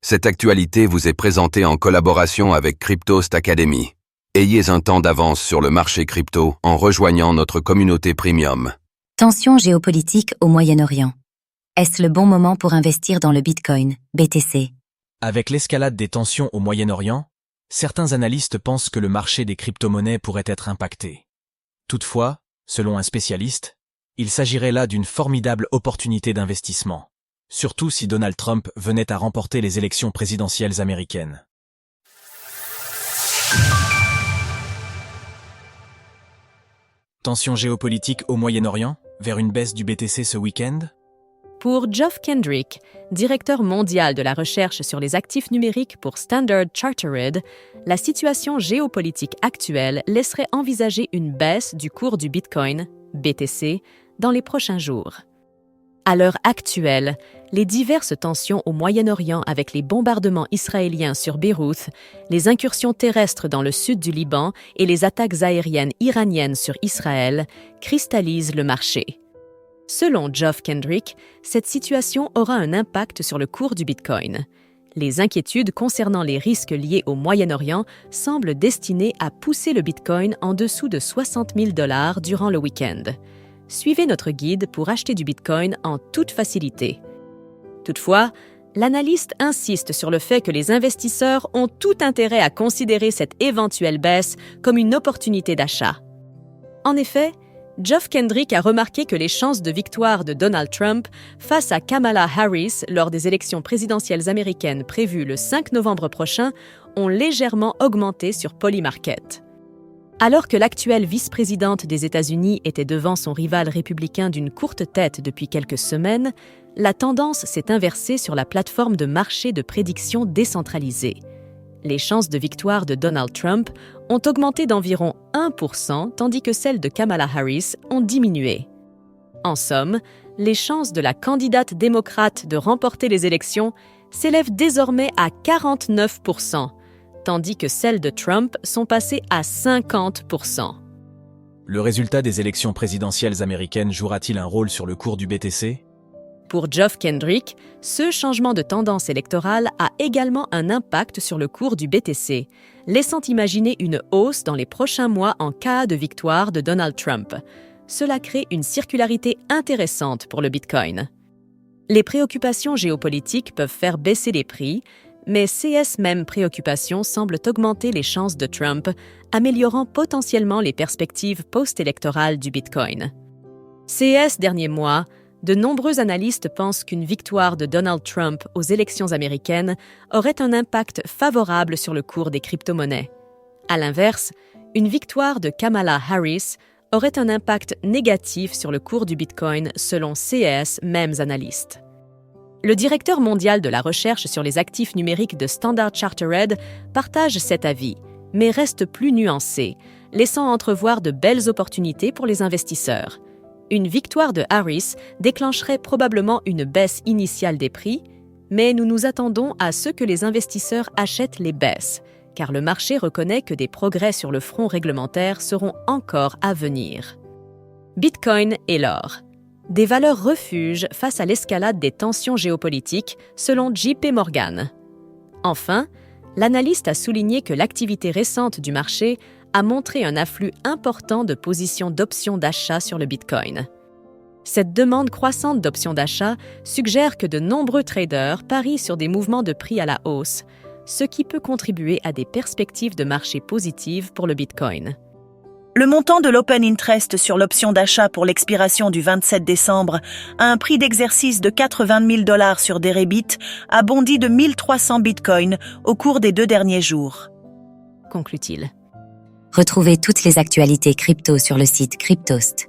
Cette actualité vous est présentée en collaboration avec Cryptost Academy. Ayez un temps d'avance sur le marché crypto en rejoignant notre communauté premium. Tensions géopolitiques au Moyen-Orient. Est-ce le bon moment pour investir dans le Bitcoin, BTC? Avec l'escalade des tensions au Moyen-Orient, certains analystes pensent que le marché des crypto-monnaies pourrait être impacté. Toutefois, selon un spécialiste, il s'agirait là d'une formidable opportunité d'investissement, surtout si Donald Trump venait à remporter les élections présidentielles américaines. Tensions géopolitiques au Moyen-Orient, vers une baisse du BTC ce week-end? Pour Geoff Kendrick, directeur mondial de la recherche sur les actifs numériques pour Standard Chartered, la situation géopolitique actuelle laisserait envisager une baisse du cours du Bitcoin, BTC, dans les prochains jours. À l'heure actuelle, les diverses tensions au Moyen-Orient avec les bombardements israéliens sur Beyrouth, les incursions terrestres dans le sud du Liban et les attaques aériennes iraniennes sur Israël cristallisent le marché. Selon Geoff Kendrick, cette situation aura un impact sur le cours du Bitcoin. Les inquiétudes concernant les risques liés au Moyen-Orient semblent destinées à pousser le Bitcoin en dessous de 60 000 $ durant le week-end. Suivez notre guide pour acheter du Bitcoin en toute facilité. Toutefois, l'analyste insiste sur le fait que les investisseurs ont tout intérêt à considérer cette éventuelle baisse comme une opportunité d'achat. En effet, Geoff Kendrick a remarqué que les chances de victoire de Donald Trump face à Kamala Harris lors des élections présidentielles américaines prévues le 5 novembre prochain ont légèrement augmenté sur Polymarket. Alors que l'actuelle vice-présidente des États-Unis était devant son rival républicain d'une courte tête depuis quelques semaines, la tendance s'est inversée sur la plateforme de marché de prédiction décentralisée. Les chances de victoire de Donald Trump ont augmenté d'environ 1%, tandis que celles de Kamala Harris ont diminué. En somme, les chances de la candidate démocrate de remporter les élections s'élèvent désormais à 49%, tandis que celles de Trump sont passées à 50%. Le résultat des élections présidentielles américaines jouera-t-il un rôle sur le cours du BTC? Pour Geoff Kendrick, ce changement de tendance électorale a également un impact sur le cours du BTC, laissant imaginer une hausse dans les prochains mois en cas de victoire de Donald Trump. Cela crée une circularité intéressante pour le Bitcoin. Les préoccupations géopolitiques peuvent faire baisser les prix, mais ces mêmes préoccupations semblent augmenter les chances de Trump, améliorant potentiellement les perspectives post-électorales du Bitcoin. Ces derniers mois, de nombreux analystes pensent qu'une victoire de Donald Trump aux élections américaines aurait un impact favorable sur le cours des crypto-monnaies. À l'inverse, une victoire de Kamala Harris aurait un impact négatif sur le cours du Bitcoin selon ces mêmes analystes. Le directeur mondial de la recherche sur les actifs numériques de Standard Chartered partage cet avis, mais reste plus nuancé, laissant entrevoir de belles opportunités pour les investisseurs. Une victoire de Harris déclencherait probablement une baisse initiale des prix, mais nous nous attendons à ce que les investisseurs achètent les baisses, car le marché reconnaît que des progrès sur le front réglementaire seront encore à venir. Bitcoin et l'or. Des valeurs refuges face à l'escalade des tensions géopolitiques, selon JP Morgan. Enfin, l'analyste a souligné que l'activité récente du marché a montré un afflux important de positions d'options d'achat sur le Bitcoin. Cette demande croissante d'options d'achat suggère que de nombreux traders parient sur des mouvements de prix à la hausse, ce qui peut contribuer à des perspectives de marché positives pour le Bitcoin. Le montant de l'open interest sur l'option d'achat pour l'expiration du 27 décembre à un prix d'exercice de 80 000 $ sur Deribit a bondi de 1300 bitcoins au cours des 2 derniers jours. Conclut-il. Retrouvez toutes les actualités crypto sur le site cryptost.fr.